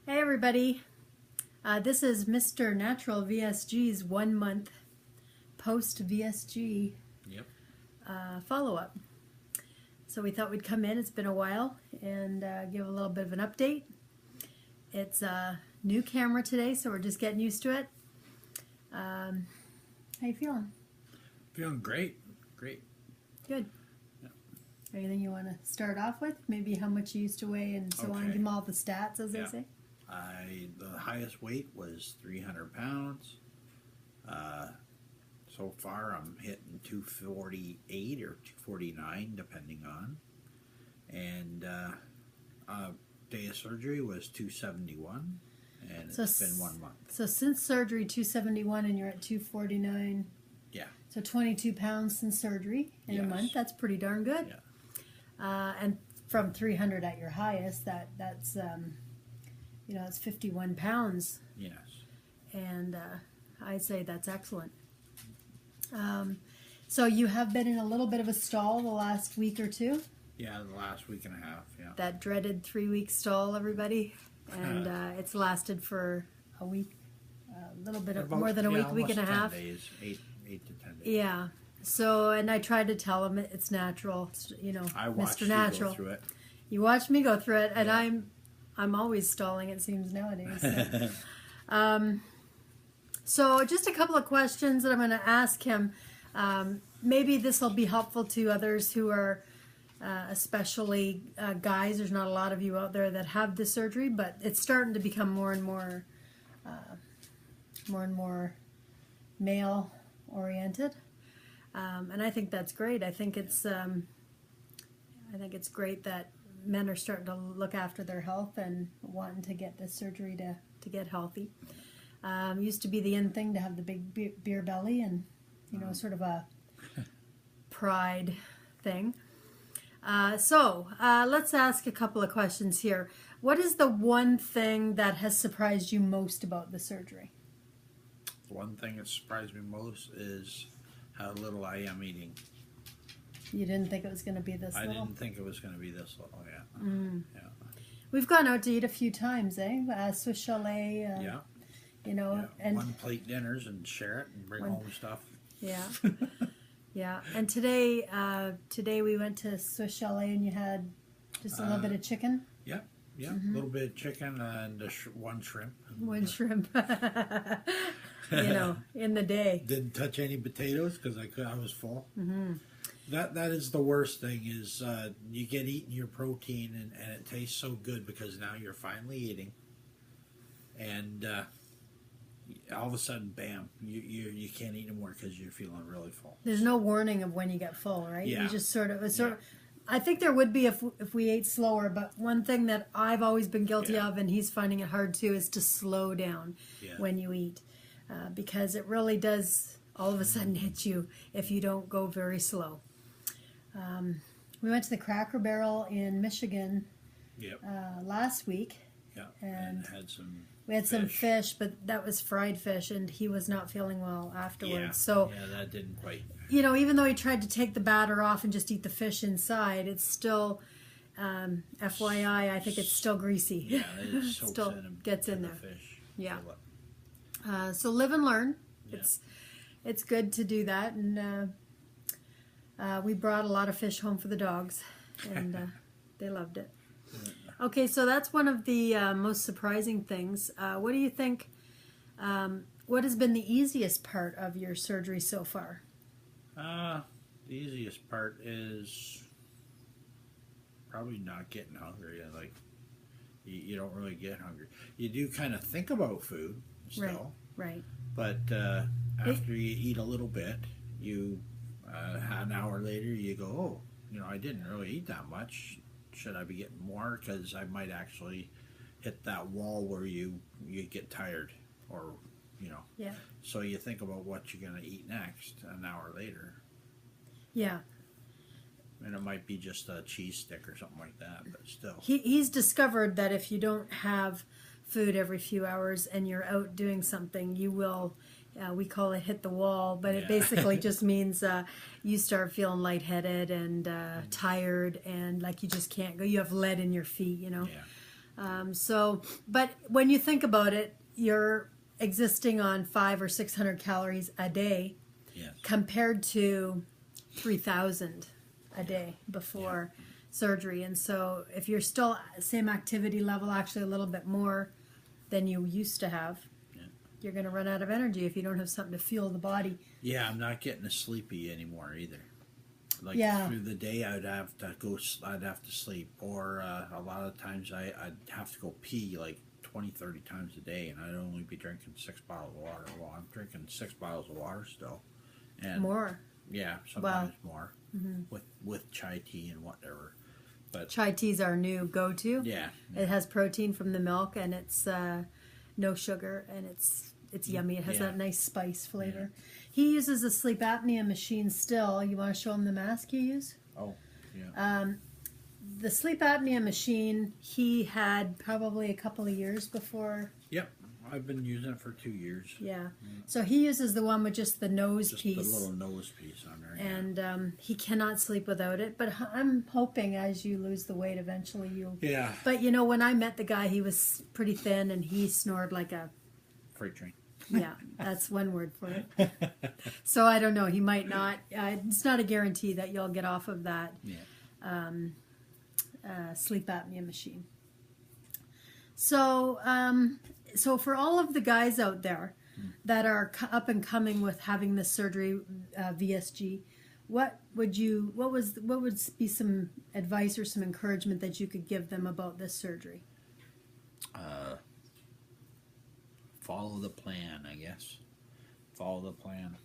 Hey everybody, this is Mr. Natural VSG's 1 month post VSG Yep. follow-up. So we thought we'd come in, it's been a while, and give a little bit of an update. It's a new camera today, so we're just getting used to it. How you feeling? Feeling great. Great. Good. Yep. Anything you want to start off with? Maybe how much you used to weigh and so on. Give them all the stats, as they say. The highest weight was 300 pounds. So far I'm hitting 248 or 249 depending on. And day of surgery was 271, and it's been 1 month. So since surgery, 271, and you're at 249. Yeah. So 22 pounds since surgery in a month. That's pretty darn good. Yeah. And from 300 at your highest, that's it's 51 pounds. Yes. And I'd say that's excellent. So you have been in a little bit of a stall the last week or two. Yeah, the last week and a half. Yeah. That dreaded 3-week stall, everybody, and it's lasted for a week, a little bit more than a week, week and a half. 10 days, 8 to 10 days. Yeah. So, and I tried to tell him it's natural, I watched Mr. Natural. you go through it. You watched me go through it, and yeah. I'm always stalling, it seems, nowadays. So, so just a couple of questions that I'm going to ask him. Maybe this will be helpful to others who are, especially guys. There's not a lot of you out there that have this surgery, but it's starting to become more and more male-oriented. And I think that's great. I think it's great that men are starting to look after their health and wanting to get this surgery to get healthy. Used to be the in thing to have the big beer belly and, sort of a pride thing. So let's ask a couple of questions here. What is the one thing that has surprised you most about the surgery? The one thing that surprised me most is how little I am eating. You didn't think it was going to be this little? I didn't think it was going to be this little, yeah. Yeah. We've gone out to eat a few times, Swiss Chalet, yeah. And one plate dinners and share it and bring home stuff. Yeah. Yeah. And today we went to Swiss Chalet and you had just a little bit of chicken. Yeah. Yeah, a little bit of chicken and one shrimp. One shrimp. In the day. Didn't touch any potatoes because I was full. Mm-hmm. That is the worst thing is you get eating your protein and it tastes so good because now you're finally eating, and all of a sudden, bam, you can't eat anymore because you're feeling really full. There's no warning of when you get full, right? Yeah. You just sort of. I think there would be if we ate slower, but one thing that I've always been guilty of, and he's finding it hard too, is to slow down when you eat, because it really does all of a sudden hit you if you don't go very slow. We went to the Cracker Barrel in Michigan last week. Yeah, and had some. We had some fish, but that was fried fish, and he was not feeling well afterwards. Yeah, so that didn't quite. Even though he tried to take the batter off and just eat the fish inside, it's still, FYI, I think it's still greasy. Yeah, it still gets in there. The fish. Yeah. So live and learn. Yeah. It's good to do that, and we brought a lot of fish home for the dogs, and they loved it. Okay, so that's one of the most surprising things. What do you think, what has been the easiest part of your surgery so far? The easiest part is probably not getting hungry. Like, you don't really get hungry. You do kind of think about food still. Right. But after you eat a little bit, you an hour later you go, I didn't really eat that much. Should I be getting more? Because I might actually hit that wall where you get tired, or Yeah. So you think about what you're going to eat next an hour later. Yeah. And it might be just a cheese stick or something like that, but still. He's discovered that if you don't have food every few hours and you're out doing something, you will, we call it hit the wall, but it basically just means you start feeling lightheaded and tired and like you just can't go. You have lead in your feet, But when you think about it, you're existing on 500 or 600 calories a day, Yes. compared to 3,000 a day before surgery. And so if you're still same activity level, actually a little bit more than you used to have, you're going to run out of energy if you don't have something to fuel the body. Yeah, I'm not getting as sleepy anymore either. Like through the day, I'd have to sleep, or a lot of times I'd have to go pee like 20, 30 times a day, and I'd only be drinking 6 bottles of water. Well, I'm drinking 6 bottles of water still, and more. Yeah, sometimes more with chai tea and whatever. But chai tea's our new go-to. Yeah. It has protein from the milk, and it's no sugar, and it's yummy. It has that nice spice flavor. Yeah. He uses a sleep apnea machine still. You want to show him the mask you use? Oh, yeah. The sleep apnea machine he had probably a couple of years before. Yep, I've been using it for 2 years. Yeah. So he uses the one with just the nose piece. Just the little nose piece on there. And he cannot sleep without it. But I'm hoping as you lose the weight, eventually you'll... Yeah. But you know, when I met the guy, he was pretty thin and he snored like a... freight train. Yeah, that's one word for it. So I don't know. He might not. It's not a guarantee that you'll get off of that sleep apnea machine. So, so for all of the guys out there that are up and coming with having this surgery, VSG, what would be some advice or some encouragement that you could give them about this surgery? Follow the plan, I guess. Follow the plan.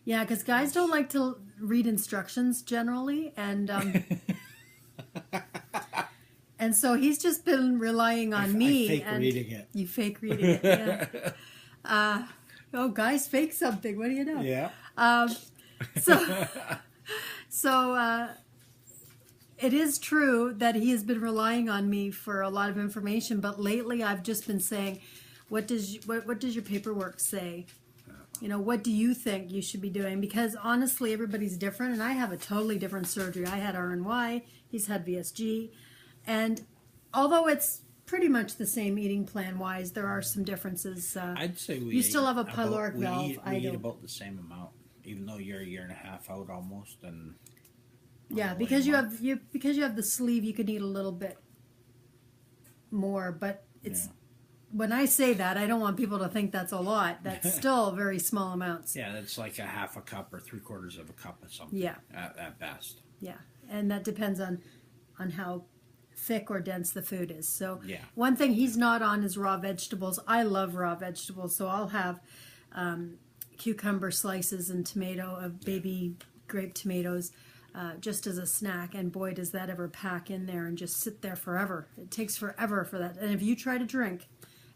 Yeah, because guys don't like to read instructions generally, and and so he's just been relying on me. I fake reading it. You fake reading it, yeah. Oh, guys fake something. What do you know? Yeah. So it is true that he has been relying on me for a lot of information, but lately I've just been saying, what does your paperwork say? You know, what do you think you should be doing? Because honestly, everybody's different, and I have a totally different surgery. I had RNY, he's had VSG, and although it's pretty much the same eating plan wise, there are some differences. I'd say you still have a pyloric valve. We eat about the same amount, even though you're a year and a half out almost, and yeah, because you have the sleeve, you could eat a little bit more, but it's. When I say that, I don't want people to think that's a lot. That's still very small amounts. Yeah, that's like a half a cup or 3/4 of a cup of something. Yeah. At best. Yeah, and that depends on how thick or dense the food is. So one thing he's not on is raw vegetables. I love raw vegetables, so I'll have cucumber slices and baby grape tomatoes just as a snack. And boy, does that ever pack in there and just sit there forever. It takes forever for that. And if you try to drink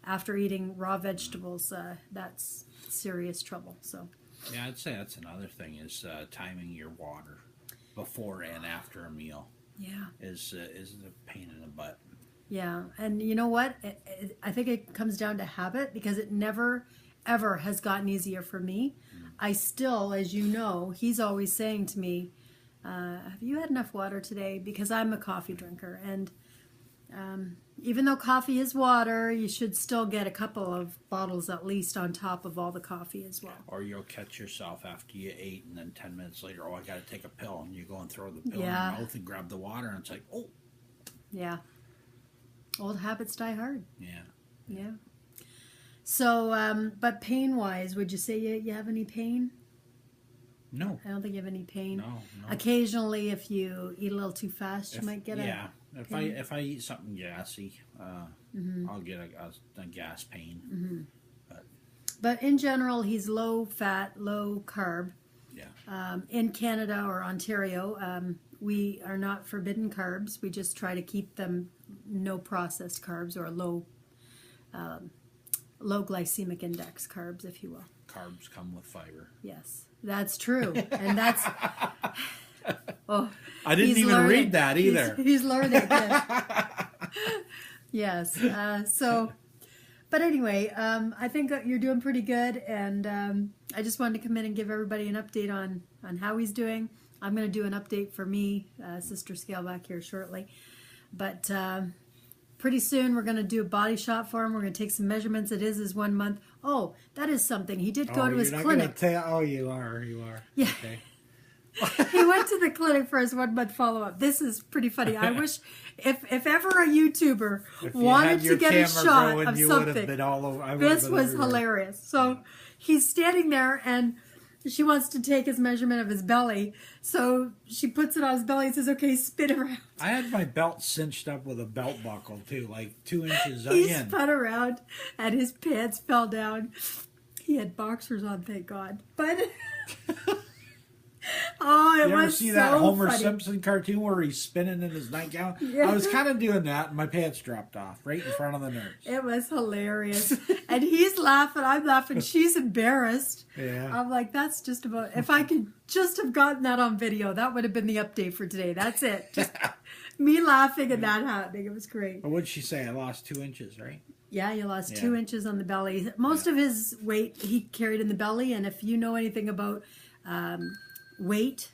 after eating raw vegetables, that's serious trouble. So yeah, I'd say that's another thing is timing your water before and after a meal. Yeah, is a pain in the butt. Yeah, and you know what? I think it comes down to habit, because it never ever has gotten easier for me. I still, as you know, he's always saying to me, "Have you had enough water today?" Because I'm a coffee drinker, and even though coffee is water, you should still get a couple of bottles at least on top of all the coffee as well. Or you'll catch yourself after you ate, and then 10 minutes later, oh, I got to take a pill, and you go and throw the pill in your mouth and grab the water, and it's like, oh. Yeah. Old habits die hard. Yeah. Yeah. So, but pain-wise, would you say you have any pain? No. I don't think you have any pain. No. Occasionally, if you eat a little too fast, you might get if I eat something gassy, I'll get a gas pain. But in general, he's low fat, low carb. Yeah. In Canada or Ontario, we are not forbidden carbs. We just try to keep them no processed carbs, or low glycemic index carbs, if you will. Carbs come with fiber. Yes, that's true, and that's. Oh, I didn't even read that either. He's learning. Yes. So, but anyway, I think you're doing pretty good, and I just wanted to come in and give everybody an update on how he's doing. I'm going to do an update for me, Sister Scaleback, here shortly, but pretty soon we're going to do a body shot for him. We're going to take some measurements. It is his 1 month. Oh, that is something. He did go to his clinic. Oh, you are. Yeah. Okay. He went to the clinic for his 1 month follow-up. This is pretty funny. I wish if ever a YouTuber wanted to get a shot of something, this was hilarious. So he's standing there and she wants to take his measurement of his belly. So she puts it on his belly and says, okay, spin around. I had my belt cinched up with a belt buckle too, like 2 inches He in. spun around and his pants fell down. He had boxers on, thank God. But oh, it was so funny. You ever see that Homer Simpson cartoon where he's spinning in his nightgown? Yeah. I was kind of doing that, and my pants dropped off right in front of the nurse. It was hilarious. And he's laughing, I'm laughing, she's embarrassed. Yeah. I'm like, that's just about, if I could just have gotten that on video, that would have been the update for today. That's it. Just me laughing and that happening. It was great. But what'd she say? I lost 2 inches, right? Yeah, you lost 2 inches on the belly. Most of his weight he carried in the belly, and if you know anything about weight.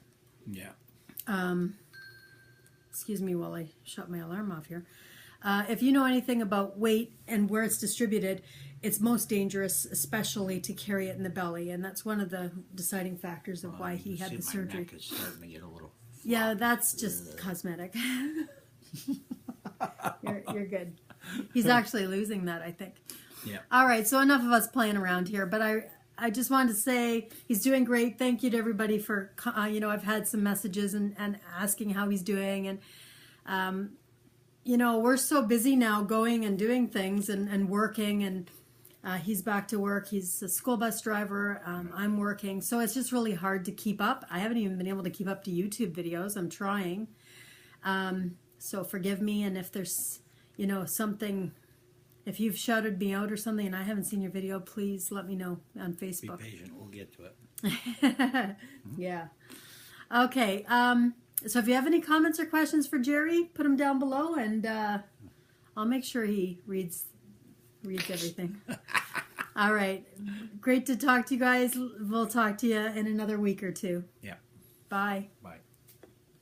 Excuse me while I shut my alarm off here. If you know anything about weight and where it's distributed, it's most dangerous, especially to carry it in the belly, and that's one of the deciding factors of why he had the surgery. My neck is starting to get a little. Yeah, that's just cosmetic. You're good. He's actually losing that, I think. Yeah. All right, so enough of us playing around here, but I just wanted to say he's doing great. Thank you to everybody for, I've had some messages and asking how he's doing. And, we're so busy now going and doing things and working. And he's back to work. He's a school bus driver. I'm working. So it's just really hard to keep up. I haven't even been able to keep up to YouTube videos. I'm trying. So forgive me. And if there's, something... If you've shouted me out or something and I haven't seen your video, please let me know on Facebook. Be patient. We'll get to it. Yeah. Okay. So if you have any comments or questions for Jerry, put them down below, and I'll make sure he reads everything. All right. Great to talk to you guys. We'll talk to you in another week or two. Yeah. Bye. Bye.